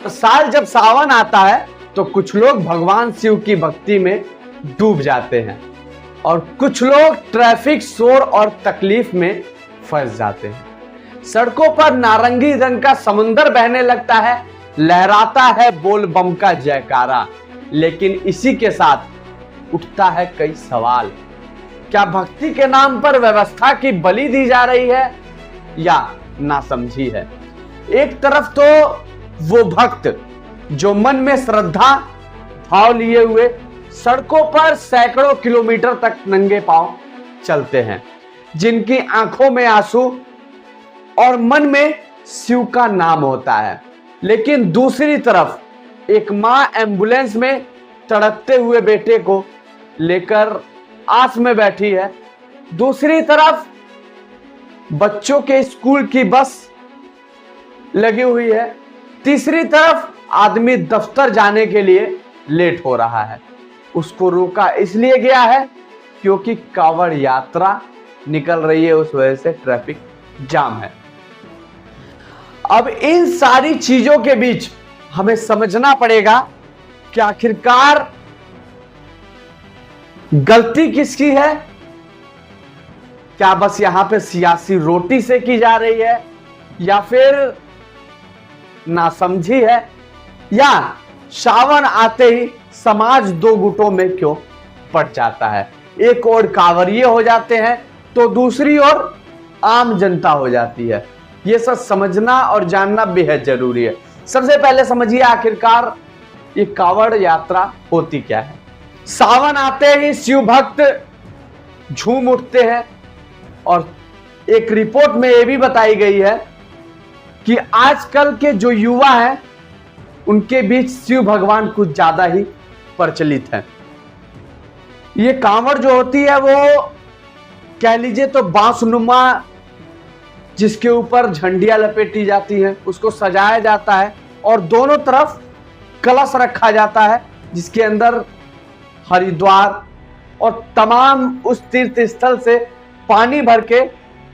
साल जब सावन आता है तो कुछ लोग भगवान शिव की भक्ति में डूब जाते हैं और कुछ लोग ट्रैफिक, शोर और तकलीफ में फंस जाते हैं। सड़कों पर नारंगी रंग का समुंदर बहने लगता है, लहराता है बोल बम का जयकारा, लेकिन इसी के साथ उठता है कई सवाल। क्या भक्ति के नाम पर व्यवस्था की बलि दी जा रही है या नासमझी है? एक तरफ तो वो भक्त जो मन में श्रद्धा भाव लिए हुए सड़कों पर सैकड़ों किलोमीटर तक नंगे पांव चलते हैं, जिनकी आंखों में आंसू और मन में शिव का नाम होता है, लेकिन दूसरी तरफ एक मां एम्बुलेंस में तड़पते हुए बेटे को लेकर आस में बैठी है। दूसरी तरफ बच्चों के स्कूल की बस लगी हुई है। तीसरी तरफ आदमी दफ्तर जाने के लिए लेट हो रहा है। उसको रोका इसलिए गया है क्योंकि कांवड़ यात्रा निकल रही है, उस वजह से ट्रैफिक जाम है। अब इन सारी चीजों के बीच हमें समझना पड़ेगा कि आखिरकार गलती किसकी है। क्या बस यहां पे सियासी रोटी से की जा रही है, या फिर नासमझी है, या सावन आते ही समाज दो गुटों में क्यों पड़ जाता है? एक ओर कांवरिये हो जाते हैं तो दूसरी ओर आम जनता हो जाती है। यह सब समझना और जानना बेहद जरूरी है। सबसे पहले समझिए आखिरकार ये कांवड़ यात्रा होती क्या है। सावन आते ही शिव भक्त झूम उठते हैं और एक रिपोर्ट में यह भी बताई गई है कि आजकल के जो युवा हैं उनके बीच शिव भगवान कुछ ज्यादा ही प्रचलित है। ये कांवड़ जो होती है वो कह लीजिए तो बांसनुमा, जिसके ऊपर झंडियां लपेटी जाती हैं, उसको सजाया जाता है और दोनों तरफ कलश रखा जाता है, जिसके अंदर हरिद्वार और तमाम उस तीर्थ स्थल से पानी भर के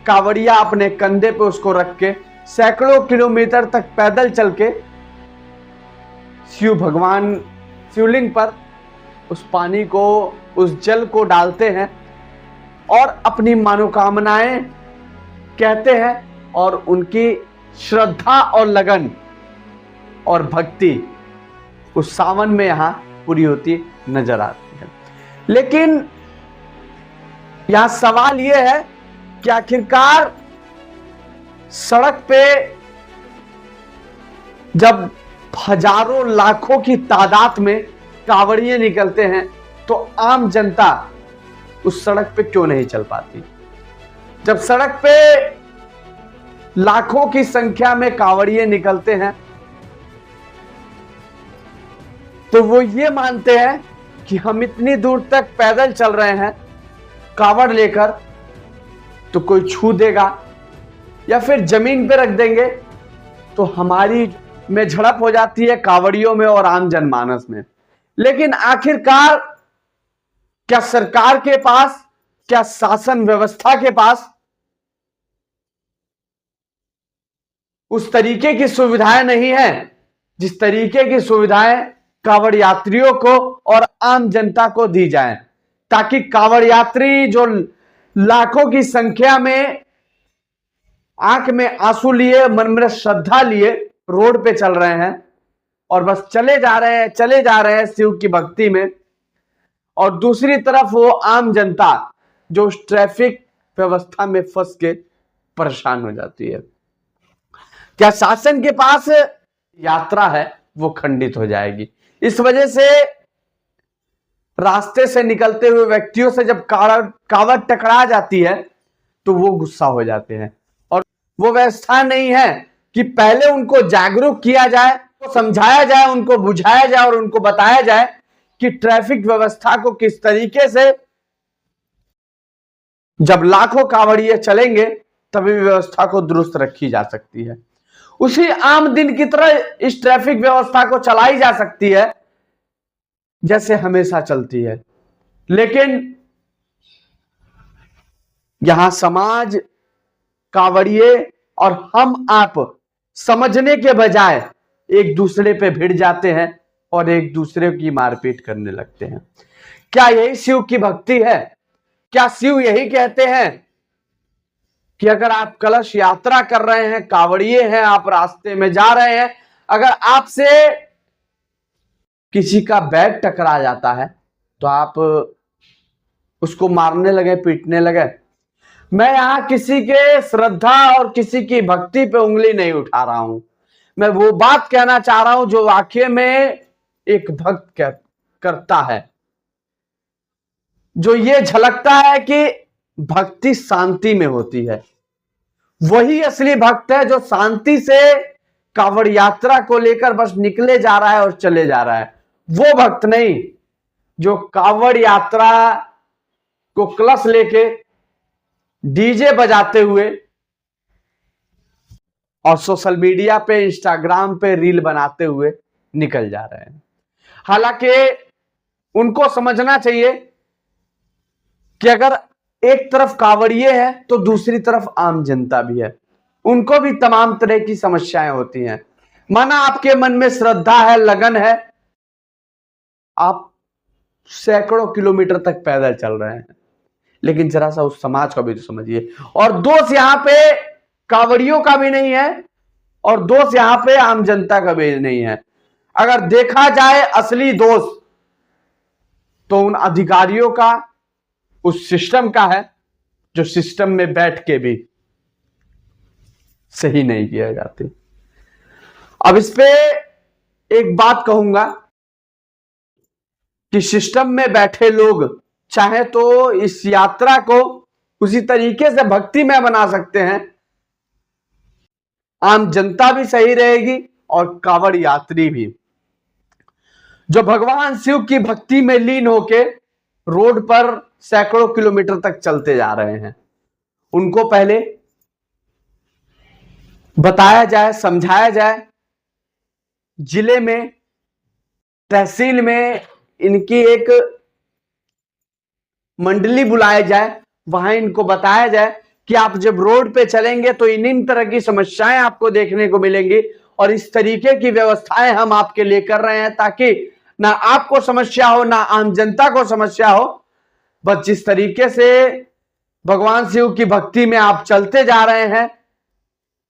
कांवड़िया अपने कंधे पे उसको रख के सैकड़ों किलोमीटर तक पैदल चल के शिव भगवान शिवलिंग पर उस पानी को, उस जल को डालते हैं और अपनी मनोकामनाएं कहते हैं और उनकी श्रद्धा और लगन और भक्ति उस सावन में यहां पूरी होती नजर आती है। लेकिन यहां सवाल यह है कि आखिरकार सड़क पे जब हजारों लाखों की तादाद में कांवड़िये निकलते हैं तो आम जनता उस सड़क पे क्यों नहीं चल पाती? जब सड़क पे लाखों की संख्या में कांवड़िये निकलते हैं तो वो ये मानते हैं कि हम इतनी दूर तक पैदल चल रहे हैं कांवड़ लेकर, तो कोई छू देगा या फिर जमीन पे रख देंगे तो हमारी में झड़प हो जाती है कांवड़ियों में और आम जनमानस में। लेकिन आखिरकार क्या सरकार के पास, क्या शासन व्यवस्था के पास उस तरीके की सुविधाएं नहीं है जिस तरीके की सुविधाएं कांवड़ यात्रियों को और आम जनता को दी जाए, ताकि कांवड़ यात्री जो लाखों की संख्या में आंख में आंसू लिए, मन में श्रद्धा लिए रोड पे चल रहे हैं और बस चले जा रहे हैं शिव की भक्ति में, और दूसरी तरफ वो आम जनता जो उस ट्रैफिक व्यवस्था में फंस के परेशान हो जाती है। क्या शासन के पास यात्रा है वो खंडित हो जाएगी। इस वजह से रास्ते से निकलते हुए व्यक्तियों से जब कावड़ टकरा जाती है तो वो गुस्सा हो जाते हैं, और वो व्यवस्था नहीं है कि पहले उनको जागरूक किया जाए, तो समझाया जाए, उनको बुझाया जाए और उनको बताया जाए कि ट्रैफिक व्यवस्था को किस तरीके से जब लाखों कांवड़िये चलेंगे तभी व्यवस्था को दुरुस्त रखी जा सकती है। उसी आम दिन की तरह इस ट्रैफिक व्यवस्था को चलाई जा सकती है जैसे हमेशा चलती है। लेकिन यहां समाज, कांवड़िये और हम आप समझने के बजाय एक दूसरे पे भिड़ जाते हैं और एक दूसरे की मारपीट करने लगते हैं। क्या यही शिव की भक्ति है? क्या शिव यही कहते हैं कि अगर आप कलश यात्रा कर रहे हैं, कांवड़िए हैं, आप रास्ते में जा रहे हैं, अगर आपसे किसी का बैग टकरा जाता है तो आप उसको मारने लगे, पीटने लगे? मैं यहां किसी के श्रद्धा और किसी की भक्ति पे उंगली नहीं उठा रहा हूं। मैं वो बात कहना चाह रहा हूं जो वाकई में एक भक्त करता है, जो ये झलकता है कि भक्ति शांति में होती है। वही असली भक्त है जो शांति से कांवड़ यात्रा को लेकर बस निकले जा रहा है और चले जा रहा है। वो भक्त नहीं जो कांवड़ यात्रा को कलश लेके डीजे बजाते हुए और सोशल मीडिया पे, इंस्टाग्राम पे रील बनाते हुए निकल जा रहे हैं। हालांकि उनको समझना चाहिए कि अगर एक तरफ कांवड़िए है तो दूसरी तरफ आम जनता भी है। उनको भी तमाम तरह की समस्याएं होती हैं। माना आपके मन में श्रद्धा है, लगन है, आप सैकड़ों किलोमीटर तक पैदल चल रहे हैं, लेकिन जरा सा उस समाज का भी तो समझिए। और दोष यहां पे कांवड़ियों का भी नहीं है और दोष यहां पे आम जनता का भी नहीं है। अगर देखा जाए असली दोष तो उन अधिकारियों का, उस सिस्टम का है जो सिस्टम में बैठ के भी सही नहीं किया जाती। अब इस पे एक बात कहूंगा कि सिस्टम में बैठे लोग चाहे तो इस यात्रा को उसी तरीके से भक्तिमय बना सकते हैं, आम जनता भी सही रहेगी और कांवड़ यात्री भी। जो भगवान शिव की भक्ति में लीन होके रोड पर सैकड़ों किलोमीटर तक चलते जा रहे हैं, उनको पहले बताया जाए, समझाया जाए, जिले में, तहसील में इनकी एक मंडली बुलाया जाए, वहां इनको बताया जाए कि आप जब रोड पे चलेंगे तो इन तरह की समस्याएं आपको देखने को मिलेंगी और इस तरीके की व्यवस्थाएं हम आपके लिए कर रहे हैं ताकि ना आपको समस्या हो, ना आम जनता को समस्या हो। बस जिस तरीके से भगवान शिव की भक्ति में आप चलते जा रहे हैं,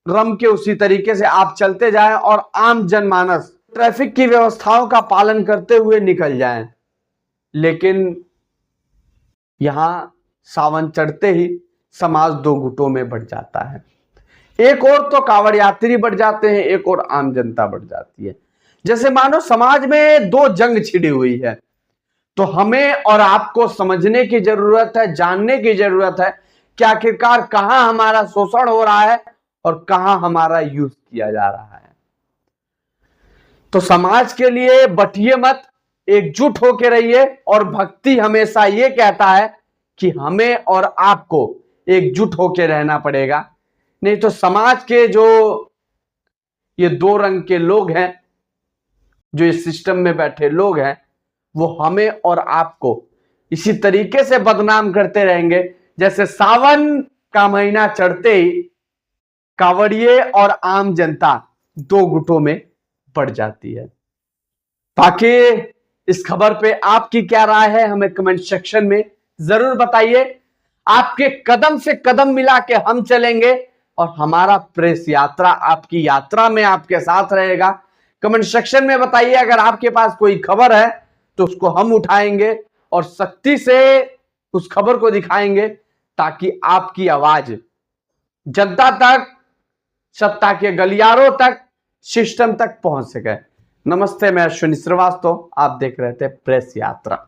रम के उसी तरीके से आप चलते जाएं और आम जनमानस ट्रैफिक की व्यवस्थाओं का पालन करते हुए निकल जाएं। लेकिन यहां सावन चढ़ते ही समाज दो गुटों में बढ़ जाता है। एक और तो कांवड़ यात्री बढ़ जाते हैं, एक और आम जनता बढ़ जाती है। जैसे मानो समाज में दो जंग छिड़ी हुई है। तो हमें और आपको समझने की जरूरत है, जानने की जरूरत है कि आखिरकार कहां हमारा शोषण हो रहा है और कहां हमारा यूज किया जा रहा है। तो समाज के लिए बटिए मत, एकजुट होकर रहिए। और भक्ति हमेशा ये कहता है कि हमें और आपको एकजुट होकर रहना पड़ेगा, नहीं तो समाज के जो ये दो रंग के लोग हैं, जो इस सिस्टम में बैठे लोग हैं, वो हमें और आपको इसी तरीके से बदनाम करते रहेंगे जैसे सावन का महीना चढ़ते ही कांवड़िए और आम जनता दो गुटों में बढ़ जाती है। बाकी इस खबर पे आपकी क्या राय है हमें कमेंट सेक्शन में जरूर बताइए। आपके कदम से कदम मिला के हम चलेंगे और हमारा प्रेस यात्रा आपकी यात्रा में आपके साथ रहेगा। कमेंट सेक्शन में बताइए अगर आपके पास कोई खबर है तो उसको हम उठाएंगे और सख्ती से उस खबर को दिखाएंगे ताकि आपकी आवाज जनता तक, सत्ता के गलियारों तक, सिस्टम तक पहुंच सके। नमस्ते, मैं अश्विनी श्रीवास्तव, आप देख रहे थे प्रेस यात्रा।